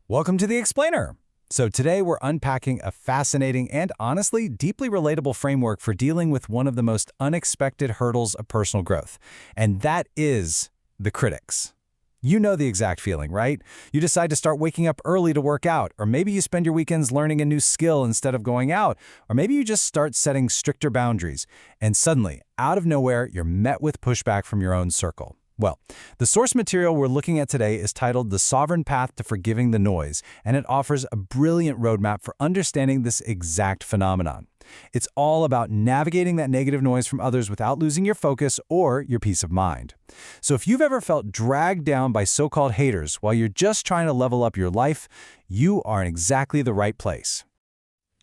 Welcome to The Explainer. So today we're unpacking a fascinating and honestly deeply relatable framework for dealing with one of the most unexpected hurdles of personal growth, and that is the critics. You know the exact feeling, right? You decide to start waking up early to work out, or maybe you spend your weekends learning a new skill instead of going out, or maybe you just start setting stricter boundaries, and suddenly, out of nowhere, you're met with pushback from your own circle. Well, the source material we're looking at today is titled The Sovereign Path to Forgiving the Noise, and it offers a brilliant roadmap for understanding this exact phenomenon. It's all about navigating that negative noise from others without losing your focus or your peace of mind. So if you've ever felt dragged down by so-called haters while you're just trying to level up your life, you are in exactly the right place.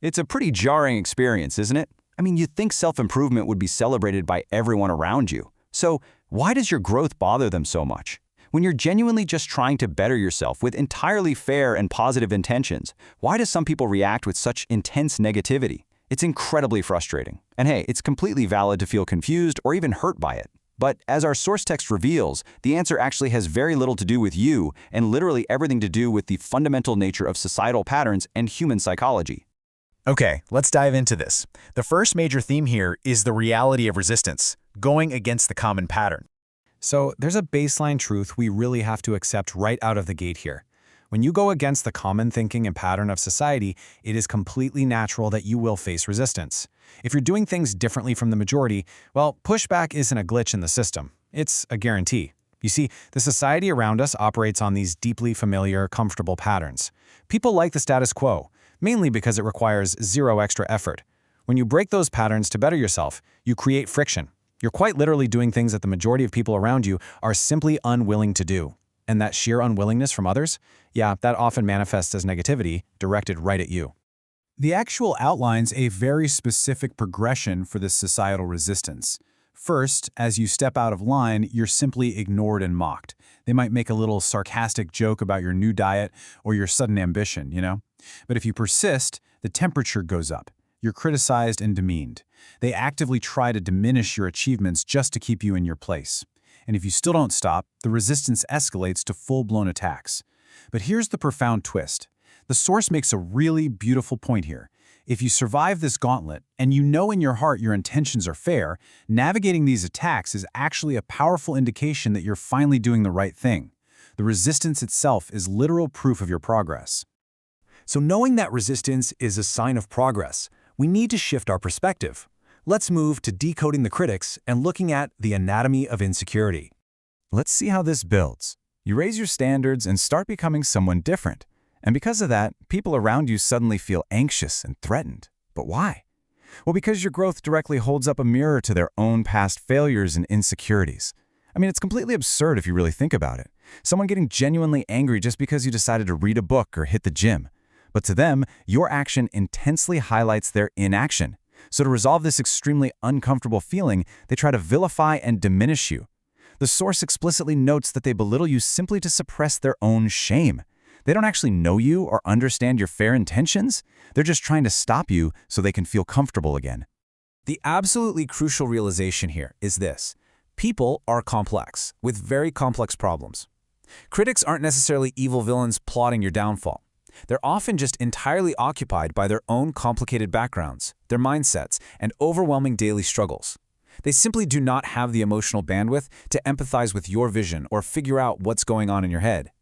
It's a pretty jarring experience, isn't it? I mean, you'd think self-improvement would be celebrated by everyone around you. So why does your growth bother them so much? When you're genuinely just trying to better yourself with entirely fair and positive intentions, why do some people react with such intense negativity? It's incredibly frustrating. And hey, it's completely valid to feel confused or even hurt by it. But as our source text reveals, the answer actually has very little to do with you and literally everything to do with the fundamental nature of societal patterns and human psychology. Okay, let's dive into this. The first major theme here is the reality of resistance, going against the common pattern. So there's a baseline truth we really have to accept right out of the gate here. When you go against the common thinking and pattern of society, it is completely natural that you will face resistance. If you're doing things differently from the majority, well, pushback isn't a glitch in the system. It's a guarantee. You see, the society around us operates on these deeply familiar, comfortable patterns. People like the status quo, mainly because it requires zero extra effort. When you break those patterns to better yourself, you create friction. You're quite literally doing things that the majority of people around you are simply unwilling to do. And that sheer unwillingness from others, yeah, that often manifests as negativity directed right at you. The actual outlines a very specific progression for this societal resistance. First, as you step out of line, you're simply ignored and mocked. They might make a little sarcastic joke about your new diet or your sudden ambition, But if you persist, the temperature goes up. You're criticized and demeaned. They actively try to diminish your achievements just to keep you in your place. And if you still don't stop, the resistance escalates to full-blown attacks. But here's the profound twist. The source makes a really beautiful point here. If you survive this gauntlet, and you know in your heart your intentions are fair, navigating these attacks is actually a powerful indication that you're finally doing the right thing. The resistance itself is literal proof of your progress. So knowing that resistance is a sign of progress, we need to shift our perspective. Let's move to decoding the critics and looking at the anatomy of insecurity. Let's see how this builds. You raise your standards and start becoming someone different. And because of that, people around you suddenly feel anxious and threatened. But why? Well, because your growth directly holds up a mirror to their own past failures and insecurities. I mean, it's completely absurd if you really think about it. Someone getting genuinely angry just because you decided to read a book or hit the gym. But to them, your action intensely highlights their inaction. So to resolve this extremely uncomfortable feeling, they try to vilify and diminish you. The source explicitly notes that they belittle you simply to suppress their own shame. They don't actually know you or understand your fair intentions. They're just trying to stop you so they can feel comfortable again. The absolutely crucial realization here is this. People are complex, with very complex problems. Critics aren't necessarily evil villains plotting your downfall. They're often just entirely occupied by their own complicated backgrounds, their mindsets, and overwhelming daily struggles. They simply do not have the emotional bandwidth to empathize with your vision or figure out what's going on in your head.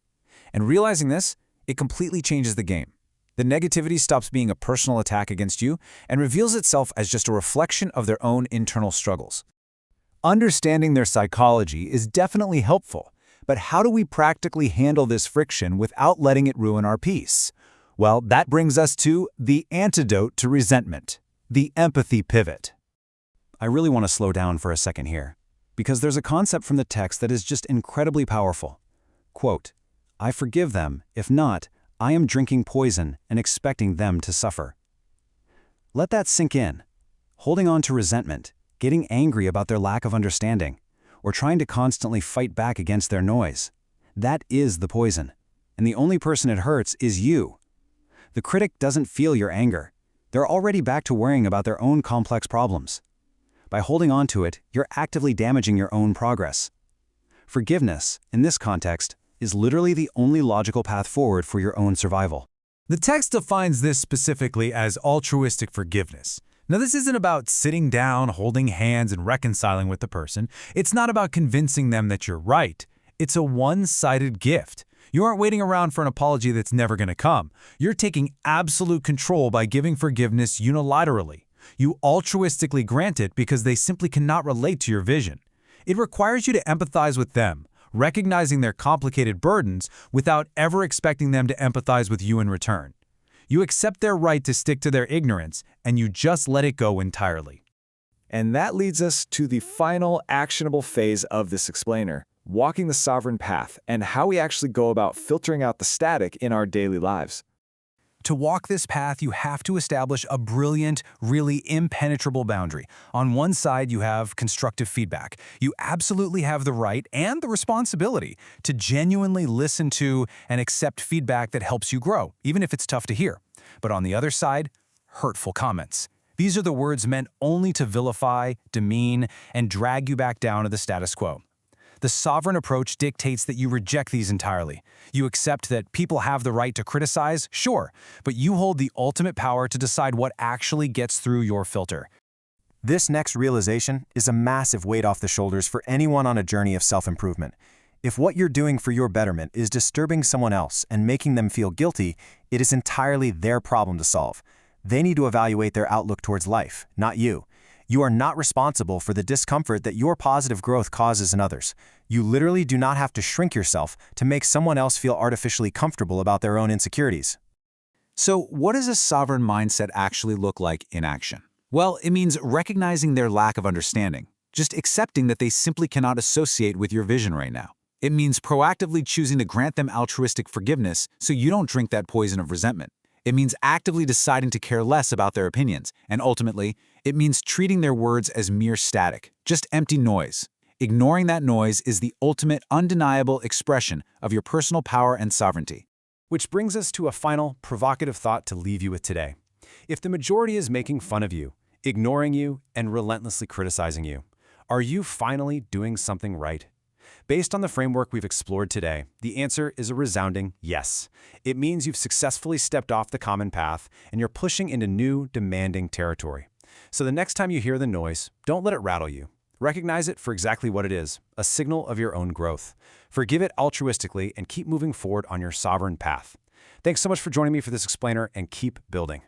And realizing this, it completely changes the game. The negativity stops being a personal attack against you and reveals itself as just a reflection of their own internal struggles. Understanding their psychology is definitely helpful. But how do we practically handle this friction without letting it ruin our peace? Well, that brings us to the antidote to resentment, the empathy pivot. I really want to slow down for a second here, because there's a concept from the text that is just incredibly powerful. Quote, "I forgive them, if not, I am drinking poison and expecting them to suffer." Let that sink in. Holding on to resentment, getting angry about their lack of understanding, or trying to constantly fight back against their noise. That is the poison, and the only person it hurts is you. The critic doesn't feel your anger. They're already back to worrying about their own complex problems. By holding on to it, you're actively damaging your own progress. Forgiveness, in this context, is literally the only logical path forward for your own survival. The text defines this specifically as altruistic forgiveness. Now, this isn't about sitting down, holding hands, and reconciling with the person. It's not about convincing them that you're right. It's a one-sided gift. You aren't waiting around for an apology that's never going to come. You're taking absolute control by giving forgiveness unilaterally. You altruistically grant it because they simply cannot relate to your vision. It requires you to empathize with them, recognizing their complicated burdens without ever expecting them to empathize with you in return. You accept their right to stick to their ignorance, and you just let it go entirely. And that leads us to the final actionable phase of this explainer, walking the sovereign path, and how we actually go about filtering out the static in our daily lives. To walk this path, you have to establish a brilliant, really impenetrable boundary. On one side, you have constructive feedback. You absolutely have the right and the responsibility to genuinely listen to and accept feedback that helps you grow, even if it's tough to hear. But on the other side, hurtful comments. These are the words meant only to vilify, demean, and drag you back down to the status quo. The sovereign approach dictates that you reject these entirely. You accept that people have the right to criticize, sure, but you hold the ultimate power to decide what actually gets through your filter. This next realization is a massive weight off the shoulders for anyone on a journey of self-improvement. If what you're doing for your betterment is disturbing someone else and making them feel guilty, it is entirely their problem to solve. They need to evaluate their outlook towards life, not you. You are not responsible for the discomfort that your positive growth causes in others. You literally do not have to shrink yourself to make someone else feel artificially comfortable about their own insecurities. So, what does a sovereign mindset actually look like in action? Well, it means recognizing their lack of understanding, just accepting that they simply cannot associate with your vision right now. It means proactively choosing to grant them altruistic forgiveness so you don't drink that poison of resentment. It means actively deciding to care less about their opinions, and ultimately, it means treating their words as mere static, just empty noise. Ignoring that noise is the ultimate, undeniable expression of your personal power and sovereignty. Which brings us to a final, provocative thought to leave you with today. If the majority is making fun of you, ignoring you, and relentlessly criticizing you, are you finally doing something right? Based on the framework we've explored today, the answer is a resounding yes. It means you've successfully stepped off the common path and you're pushing into new, demanding territory. So the next time you hear the noise, don't let it rattle you. Recognize it for exactly what it is, a signal of your own growth. Forgive it altruistically and keep moving forward on your sovereign path. Thanks so much for joining me for this explainer, and keep building.